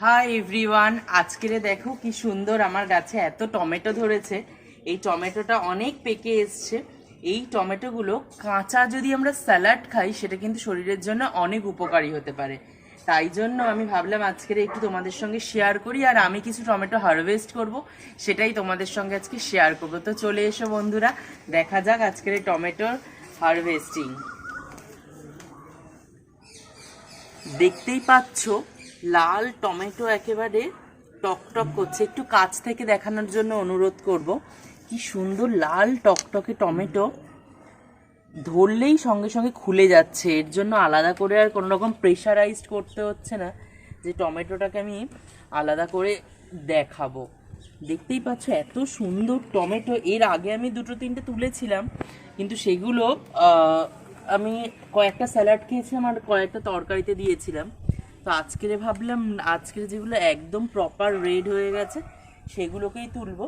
Hi everyone, আজকের দেখো কি সুন্দর আমার গাছে এত টমেটো ধরেছে। এই টমেটোটা অনেক পেকে এসছে। এই টমেটোগুলো কাঁচা যদি আমরা স্যালাড খাই সেটা কিন্তু শরীরের জন্য অনেক উপকারী হতে পারে। তাই জন্য আমি ভাবলাম আজকের একটু তোমাদের সঙ্গে শেয়ার করি, আর আমি কিছু টমেটো হারভেস্ট করব, সেটাই তোমাদের সঙ্গে আজকে শেয়ার করব। তো চলে এসো বন্ধুরা, দেখা যাক আজকের এই টমেটোর হারভেস্টিং। দেখতেই পাচ্ছ লাল টমেটো একেবারে টকটক করছে। একটু কাছ থেকে দেখানোর জন্য অনুরোধ করব। কি সুন্দর লাল টকটকে টমেটো, ধরলেই সঙ্গে সঙ্গে খুলে যাচ্ছে। এর জন্য আলাদা করে আর কোনো রকম প্রেশারাইজড করতে হচ্ছে না যে টমেটোটাকে আমি আলাদা করে দেখাবো। দেখতেই পাচ্ছ এত সুন্দর টমেটো। এর আগে আমি দুটো তিনটে তুলেছিলাম, কিন্তু সেগুলো আমি কয়েকটা স্যালাড খেয়েছিলাম আর কয়েকটা তরকারিতে দিয়েছিলাম। তো আজকের ভাবলাম আজকের যেগুলো একদম প্রপার রেড হয়ে গেছে সেগুলোকেই তুলবো।